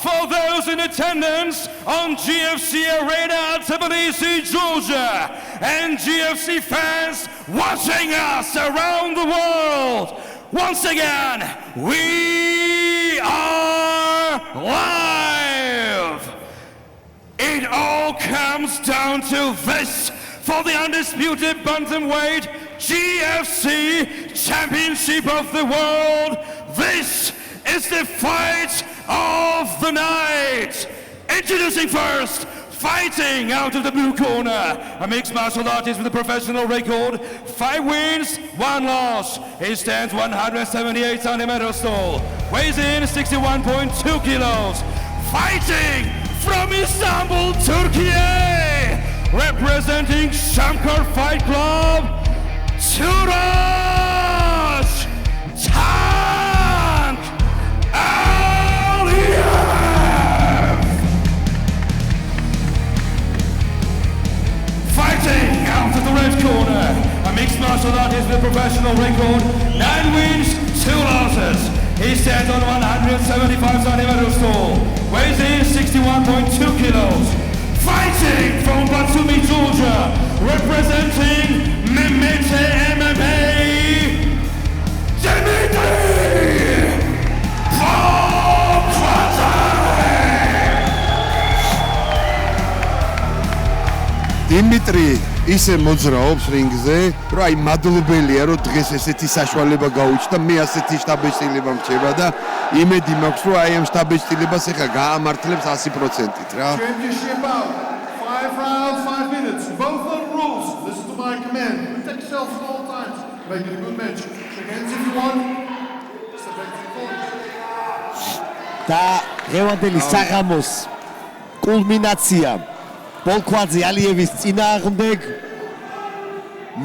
for those in attendance on GFC Arena at Tbilisi, Georgia, and GFC fans watching us around the world. Once again, we are live. It all comes down to this for the undisputed bantamweight GFC Championship of the World. This is the fight of the night. Introducing first, fighting out of the blue corner, a mixed martial artist with a professional record, 5 wins, 1 loss. He stands 178 centimeters tall, weighs in 61.2 kilos. Fighting from Istanbul, Turkey, representing Shankar Fight Club, Turaj Tank Aliyev. Fighting out of the red corner, a mixed martial artist with a professional record, 9 wins, 2 losses. He stands on 175 centimeters tall, weighs in 61.2 kilos. Fighting from Batumi, Georgia, representing Mimete MMA, Dimitri Volkwadze. Dimitri ისე მოძრაობს რინგზე, რომ აი მადლობელია, რომ დღეს ესეთი საშუალება გაუჩნდა, მე ასეთი შტაბეჭდილება მრჩება და იმედი მაქვს, რომ აი ამ შტაბეჭდილებას ახლა გაამართლებს 100%-ით რა. Championship bout, 5 rounds, 5 minutes. Both are rules. Listen to my command. Protect yourself at all times. Make it a good match. Shake hands if you want. Step back to the corner. და ღევანდელი საღამოს კულმინაცია ბოლქვაძე ალიევის წინააღმდეგ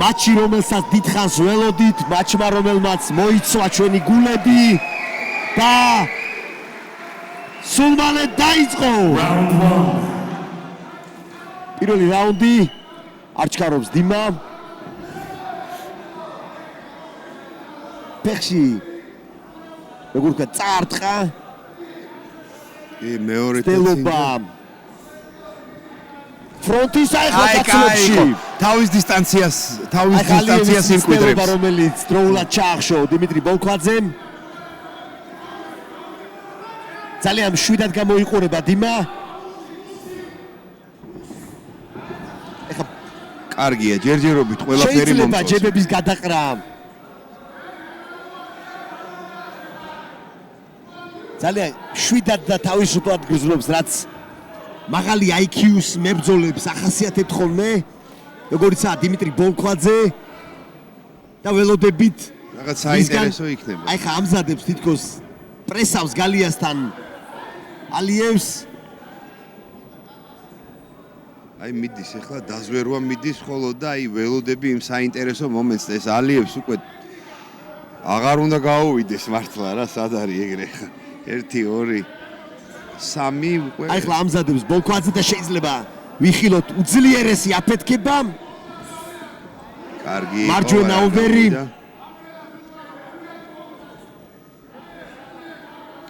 მატჩი, რომელსაც დიდხანს ველოდით, მატჩმა, რომელმაც მოიცვა ჩვენი გულები და სულ მალე დაიწყო. პირველი რაუნდი არჩქარობს დიმა. ფეხში როგორ ვთქვა, წაარტყა. მეორე დელობა ფრონტის აიხლა დაცლებში. თავის დისტანციას იმკვიდრებს. რომელიც დროულად ჩაახშო დიმიტრი ბოლქვაძემ. ძალიან მშვიდად გამოიყურება დიმა. ეხლა კარგია, ჯერჯერობით ყველაფერი შეიძლება მომწონს. ჯებების გადაყრა. ძალიან მშვიდად და თავისუფლად გრძნობს, რაც მაღალი IQ-ს მებრძოლებს ახასიათებთ ხოლმე, როგორიცაა დიმიტრი ბოლქვაძე და ველოდებით რაღაც საინტერესო იქნება. აი ხა ამზადებს თითქოს პრესავს გალიასთან ალიევს. აი მიდის ახლა დაზვერვა მიდის ხოლო და აი ველოდები იმ საინტერესო მომენტს ეს ალიევს უკვე აღარ უნდა გაუვიდეს მართლა რა, სად არის ეგრე ხა 1 2 3 უკვე აი ხლა ამზადებს ბოლქვაძე და შეიძლება ვიხილოთ უძლიერესი აფეთქება. კარგი მარჯვენა ოვერი.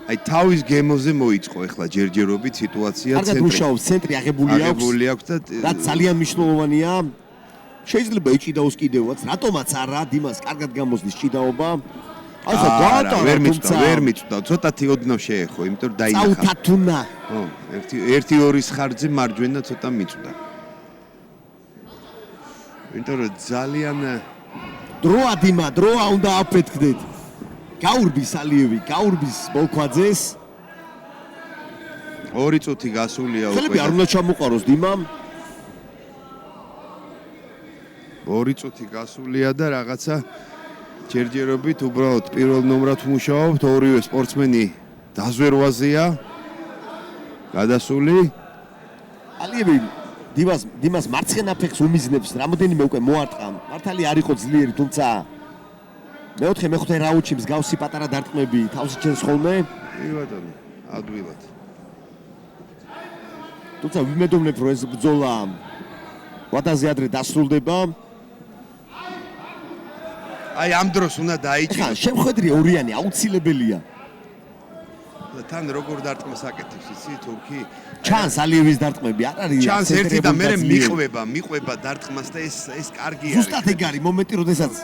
აი თავის გემოზე მოიწყო ახლა ჯერჯერობით სიტუაცია კარგად მუშაობს, ცენტრი აღებული აქვს და რაც ძალიან მნიშვნელოვანია. შეიძლება იჭიდაოს კიდევაც, რატომაც არა, დიმას კარგად გამოსდის ჭიდაობა. ასე დაატარა, ვერ მიწვდა, ცოტათი ოდნავ შეეხო, იმიტომ რომ დაინახა. წაუთათუნა. ო, 1-2 ხარჯზე მარჯვენა ცოტა მიწვდა. იმიტომ რომ ძალიან დროა დიმა, დროა უნდა აფეთქდეთ. გაურბის ალიევი, გაურბის ბოლქვაძეს. 2 წუთი გასულია უკვე. ხელები არ უნდა ჩამოყაროს დიმამ. 2 წუთი გასულია და რაღაცა ჯერჯერობით უბრალოდ პირველ ნომრად მუშაობთ, ორივე სპორტსმენი დაზვერვაზეა გადასული. ალიევი დიმას მარცხენა ფეხს უმიზნებს, რამოდენიმე უკვე მოარტყა. მართალი არ იყო ძლიერი, თუმცა მეოთხე მეხუთე რაუნდში მსგავსი პატარა დარტყმები თავს იჩენს ხოლმე. კი ბატონო, ადვილად. თუმცა ვიმედოვნებ, რომ ეს ბრძოლა ვადაზე ადრე დასრულდება. აი ამ დროს უნდა დაიჭიროს. ხა, შემხედრე ორიანი აუცილებელია. თან როგორ დარტყმას აკეთებს იცი თურქი? ჩანს ალიევის დარტყმები არ არის. ჩანს ერთი და მე მიყვება დარტყმას და ეს კარგი არის. ზუსტად ეგ არის მომენტი, როდესაც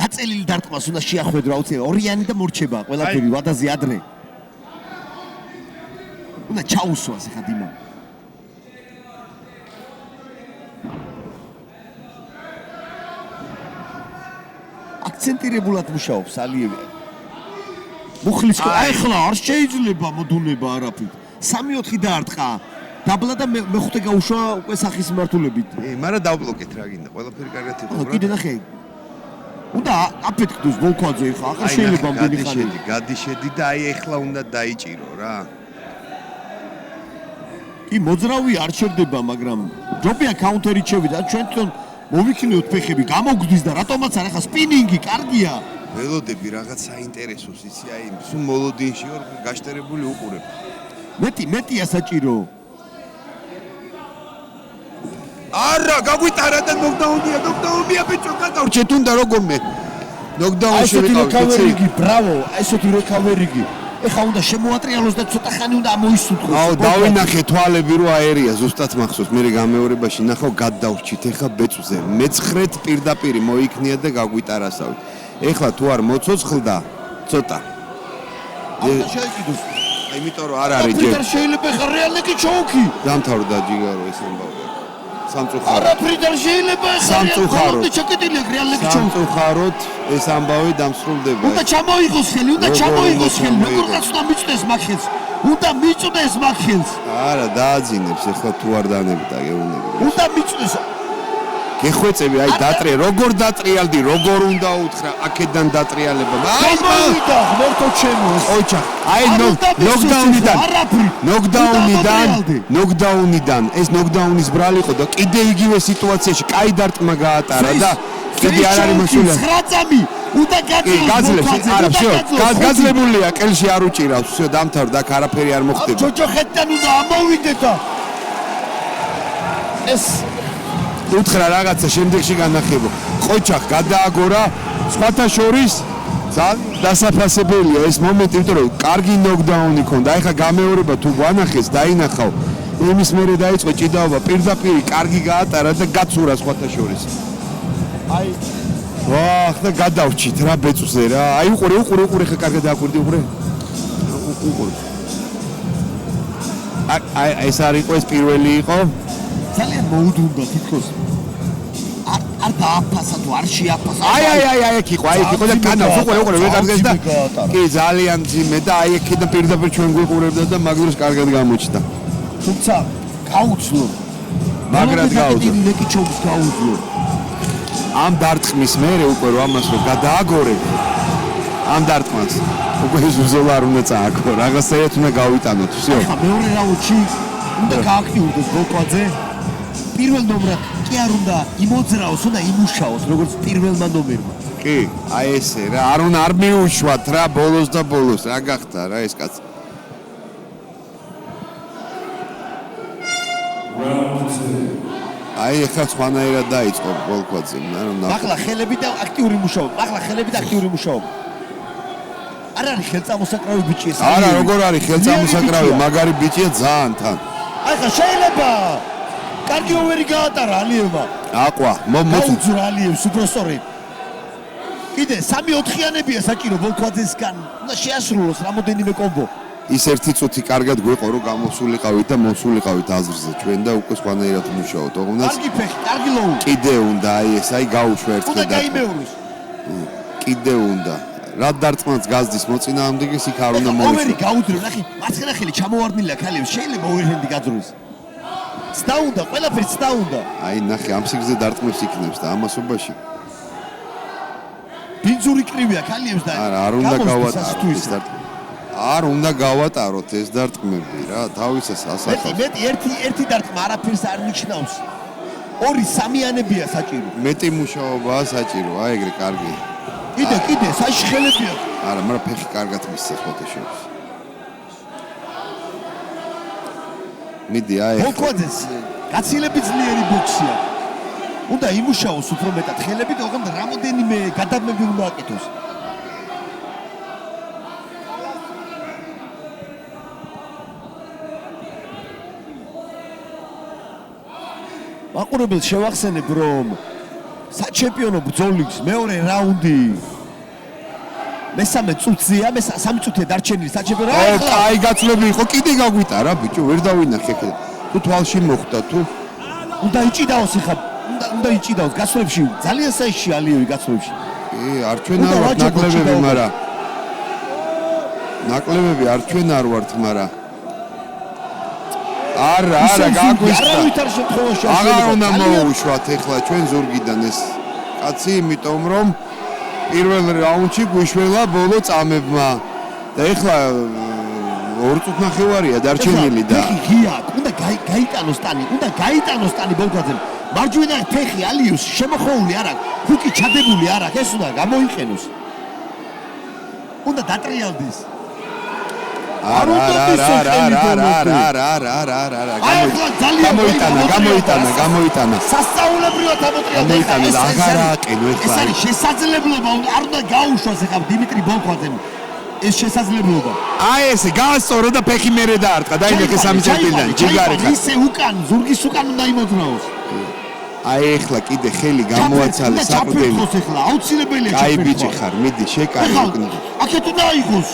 გაწელილი დარტყმას უნდა შეახვედრო აუცილებლად. ორიანი და მორჩება ყველაფერი ვადაზე ადრე. უნდა ჩაუსვას ახლა დიმა. აქცენტირებულად მუშაობს ალიევი. მუხლის ახლა არ შეიძლება მოდუნება არაფრით. 3-4 დაარტყა. დაბლა და მეხუთე გაუშვა უკვე სახის მიმართულებით. მაგრამ დავბლოკეთ რა გინდა, ყველაფერი კარგად იყო რა. კიდე ნახე. უნდა აფეთქდოს ვოლქვაძე ხა, ახლა შეიძლება ამდენი ხანი. გადიშედი და აი ახლა უნდა დაიჭირო რა. კი მოძრავი არ შევდება, მაგრამ ჯობია კაუნტერი შევიდა. ჩვენ თვითონ მოვიქნიოთ ფეხები, გამოგვდის და რატომაც არ ახლა სპინინგი კარგია. ველოდები რაღაც საინტერესოს იცი, აი სულ მოლოდინში ვარ გაშტერებული უყურებ. მეტია საჭირო. არა, გაგვიტარა და ნოკდაუნია ბიჭო, გადავრჩეთ უნდა როგორმე. ნოკდაუნში რეკავერიგი, ბრავო, ესეთი რეკავერიგი. ეხლა უნდა შემოატრიალოს და ცოტა ხანი უნდა ამოისუთხოს. აუ, დავინახე თვალები რო აერია, ზუსტად მახსოვს, მე გამეორებაში ნახავ გადავრჩით, ეხლა ბეწვზე. მეცხრეთ პირდაპირ მოიქნია და გაგვიტარასავით. ეხლა თუ არ მოცოცხლდა, ცოტა. აუ, შეიკიდოს. იმიტომ რომ არ არის ჯერ. არ შეიძლება ხარ რეალნიკი ჩოუქი. დამთავრდა ჯიგარო ეს ამბავი. სამწუხაროდ. არაფრით არ შეიძლება ხარ რეალნიკი ჩაკეტილი რეალნიკი ჩოუქი. სამწუხაროდ ეს ამბავი დამსრულდება. უნდა ჩამოიღოს ხელი, უნდა ჩამოიღოს ხელი, როგორღაც უნდა მიწდეს მაგხელს. უნდა მიწდეს მაგხელს. არა, დააძინებს ეხლა თუ არ დანებდა გეუბნები. უნდა მიწდეს. გეხვეწები, აი დატრე, როგორ დატრიალდი, როგორ უნდა უთხრა, აქედან დატრიალება. აი მოვიდა, ღმერთო ჩემო. ოჩა, აი ნოკდაუნიდან, ეს ნოკდაუნის ბრალი იყო და კიდე იგივე სიტუაციაში კაი დარტყმა გაატარა და კიდე არ არის მასულა. 9 წამი, უნდა გაძლევს, არა, всё, გაძლებულია, კელში არ უჭირავს, всё, დამთავრდა, აქ არაფერი არ მოხდება. ჯოჯოხეთთან უნდა ამოვიდეთ და ეს უთხრა რაღაცა შემდეგში განახებო. ყოჩახ გადააგორა სხვათა შორის ძალიან დასაფასებელია ეს მომენტი, იმიტომ რომ კარგი ნოკდაუნი ქონდა. ეხლა გამეორება თუ ვანახეს, დაინახავ. იმის მერე დაიწყო ჭიდაობა, პირდაპირ კარგი გაატარა და გაცურა სხვათა შორის. აი ვაჰ, და გადავრჩით რა ბეწვზე რა. აი უყურე ხა კარგად დააკვირდი უყურე. უყურე. აი ეს არ იყო, ეს პირველი იყო. ძალიან მოუდუნდა თითქოს არ დააფასა თუ არ შეაფასა. აი იქ იყო და კანავს უყურე ვეღარდეს და კი ძალიან ძიმე და აი აქედან პირდაპირ ჩვენ გვიყურებდა და მაგდროს კარგად გამოჩნდა. თუმცა გაუძლო. მაგრად გაუძლო. ლეკიჩოვს გაუძლო. ამ დარტყმის მერე უკვე რომ ამას რომ გადააგორებ ამ დარტყმას უკვე ზუზოლა არ უნდა წააგო. რაღაცაერთ უნდა გავიტანოთ, всё. ახლა მეორე რაუნდში უნდა გააქტიურდეს ბოლკვაძე. პირველ ნომრად კი არ უნდა იმოძრაოს, უნდა იმუშაოს, როგორც პირველმა ნომერმა. კი, აი ესე რა, არ უნდა არ მიუშვათ რა ბოლოს და ბოლოს, რა გახდა რა ეს კაცი. აი ახლა სხვანაირად დაიწყო ბოლკვაძე, ახლა ხელები და აქტიური მუშაობა. არ არის ხელწამოსაკრავი ბიჭი ეს. არა, როგორ არის ხელწამოსაკრავი, მაგარი ბიჭია ძალიან თან. ახლა შეიძლება კარგი ოვერი გაატარა ალიევმა. აყვა, მოუძრა ალიევს უბრალოდ. კიდე 3-4-იანებია საჭირო ბოლკვაძესგან. უნდა შეასრულოს რამოდენიმე კომბო. ის ერთი წუთი კარგად გვეყო რომ გამოსულიყავით და მოსულიყავით აზრზე ჩვენ და უკვე სხვანაირად მუშაობთ. ოღონდ კარგი ფეხი, კარგი ლოუ. კიდე უნდა აი ეს აი გაუშვა ერთხელ და უნდა გაიმეოროს. კიდე უნდა. რა დარტყმაც გაზდის მოწინააღმდეგეს იქ არ უნდა მოიშვას. ოვერი გაუდრო, ნახე, მარცხენა ხელი ჩამოვარდნილია ქალებს, შეიძლება ოვერჰენდი გაძროს. ცდა უნდა, ყველაფერი ცდა უნდა. აი ნახე, ამ სიგრძე დარტყმებს იქნებს და ამასობაში. ბინძური კრივია ქალებს და არ უნდა გავატაროთ ეს დარტყმა. არ უნდა გავატაროთ ეს დარტყმები რა, თავისას ასახავს. მეტი ერთი დარტყმა არაფერს არ ნიშნავს. 2-3-იანებია საჭირო. მეტი მუშაობაა საჭირო, აი ეგრე კარგი. კიდე საშხელებია. არა, მაგრამ ფეხი კარგად მისცეს ფოტოშოპს. მიდი აი. ბოლკვაძეს გაცილებით ძლიერი ბოქსია. უნდა იმუშაოს უფრო მეტად ხელები და ოღონდ რამოდენიმე გადაბმები უნდა აკეთოს. მაყურებელს შევახსენებ, რომ საჩემპიონო ბრძოლის მეორე რაუნდი მესამე წუთზეა, 3 წუთია დარჩენილი საჩემპიონო. აი გაცლები იყო, კიდე გაგვიტარა ბიჭო, ვერ დავინახე ხე. თუ თვალში მოხდა თუ უნდა იჭიდაოს ხა, უნდა იჭიდაოს გაცლებში. ძალიან საერთში ალიევი გაცლებში. არ ჩვენ არ ვართ ნაკლებები, მაგრამ ნაკლებები არ ჩვენ არ ვართ, მაგრამ არა, გაგვიშთა. არავითარ შემთხვევაში აღარ უნდა მოუშვათ ეხლა ჩვენ ზურგიდან ეს კაცი, იმიტომ რომ პირველ რაუნდში გვიშველა ბოლო წამებმა და ეხლა 2 წუთი ნახევარია დარჩენილი და გია, უნდა გაიტანოს ტანი ბოლქვაძემ. მარჯვენა ფეხი ალიევს შემოხეული არ აქვს, ჰუკი ჩადებული არ აქვს, ეს უნდა გამოიყენოს. უნდა დატრიალდეს. არა გამოიტანა სასწაულებრივად ამოტრიალდა აღარ აყენო ეს არის შესაძლებლობა არ უნდა გაუშვას ახლა დიმიტრი ბოლქვაძემ ეს შესაძლებლობა აი ესე გაასწორო და ფეხი მერე დაარტყა დაინახე 3 წერტილიდან ჯიგარი ხარ ისე უკან ზურგის უკან უნდა იმოძრაოს აი ეხლა კიდე ხელი გამოაცალე საყრდენი ახლა აუცილებელია აი ბიჭი ხარ მიდი შეკარი აქეთ უნდა აიღოს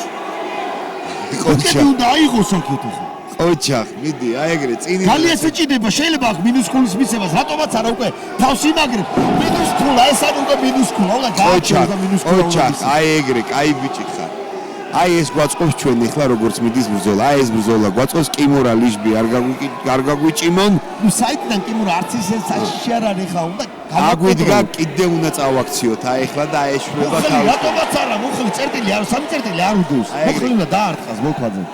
კოჩა უნდა აიღოს აქეთ ახლა ოჩახ, მიდი, აი ეგრე წინი. ძალიან ეჭიდება, შეიძლება აქ მინუსკულის მიცემას, რატომაც არა უკვე თავს იმაგრებ. მინუსკულა, ეს არ უკვე მინუსკულა, უნდა გააჩერდა მინუსკულა. ოჩახ, აი ეგრე, კაი ბიჭი ხარ. აი ეს გვაწყობს ჩვენ ახლა როგორც მიდის ბრძოლა. აი ეს ბრძოლა გვაწყობს კიმურა ლიჟბი, არ გაგვიჭიმონ. ნუ საიდან კიმურა არც ისე საჭიში არ არის ხა, უნდა აგვიდგა კიდე უნდა წავაქციოთ. აი ახლა და აეშველა თავი. რატომაც არა, მოხლი წერტილი არ, 3 წერტილი არ უდევს. მოხლი უნდა დაარტყას მოკვაძე.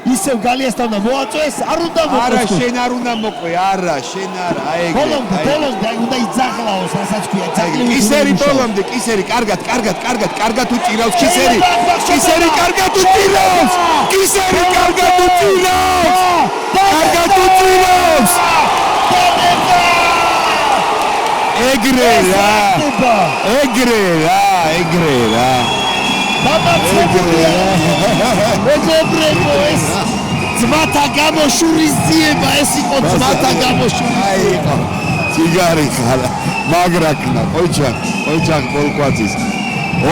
ისევ გალიასთან და მოაწვეს, არ უნდა მოყვეს. არა, შენ არ უნდა მოყვე, არა, შენ არა, აი ეგრე. ბოლომდე უნდა იძახლაოს, რასაც ქვია, ძაღლი. კისერი ბოლომდე, კისერი, კარგად უჭირავს კისერი. კისერი კარგად უჭირავს. კისერი კარგად უჭირავს. კარგად უჭირავს. ეგრე რა. მეგობრებო ეს ძმათა გამოშურისძიება ეს იყო ძმათა გამოშურისძიება ციგარი ხარა მაგრაკნა ყოჩახ ბოლკვაძის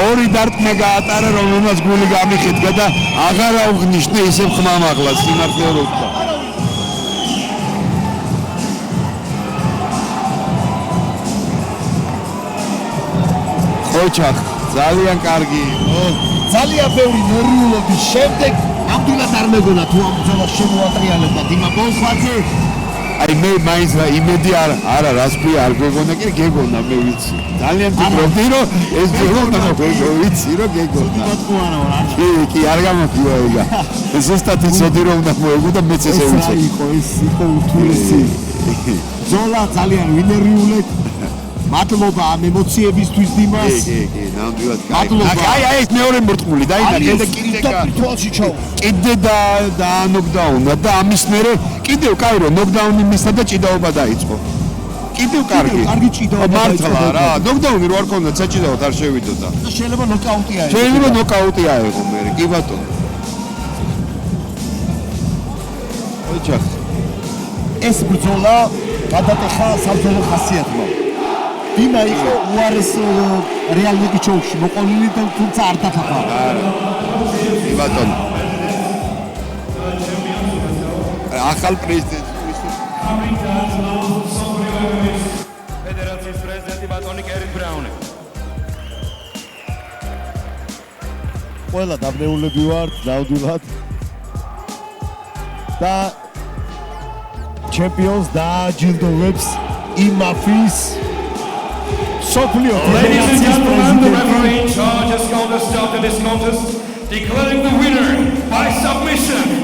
ორი დარტყმა გაატარა რომელმაც გული გამიხეთქა და აღარ აუღნიშნე ისევ ხმამაღლას სიმართლე რო ვთქვა ყოჩახ ძალიან კარგი იყო ძალიან ბევრი ნერვიულობის შემდეგ ნამდვილად არ მეგონა თუ ამ ბრძოლას შემოატრიალებდა დიმა ბოლხვაძე აი მე მაინც რა იმედი არა რას ქვია არ გეგონა კი გეგონა მე ვიცი ძალიან ფიქრობდი რომ ეს გეგონა ვიცი რომ გეგონა კი არ გამოფია ეგა ეს ზუსტად იცოდი რომ უნდა მოეგო და მეც ესე ვიცი ეს იყო უთულესი ბრძოლა ძალიან ვინერვიულად მადლობა ამ ემოციებისთვის დიმას. კი, ნამდვილად კაი. აი ეს მეორე მორწმული დაინახე და კიდე და ნოკდაუნა და ამის მერე კიდევ კაი რომ ნოკდაუნი მისცა და ჭიდაობა დაიწყო. კიდევ კარგი. კარგი ჭიდაობა დაიწყო. მართლა რა, ნოკდაუნი რო არ ქონდა საჭიდაოდ არ შევიდოდა. შეიძლება ნოკაუტი აიღო. შეიძლება ნოკაუტი აიღო მერე, კი ბატონო. ოჩახ. ეს ბრძოლა გადატეხა საბრძოლო ხასიათმა. დიმა იყო უარეს რეალურ ჩოუში მოყოლილი და თუმცა არ დათახა. არა. კი ბატონო. ახალ პრეზიდენტის ფედერაციის პრეზიდენტი ბატონი კერით ბრაუნი. ყველა დაბნეულები ვართ, ნამდვილად. და ჩემპიონს დააჯილდოვებს იმ მაფიის Ladies and gentlemen, the referee in charge has called a stop to this contest, declaring the winner by submission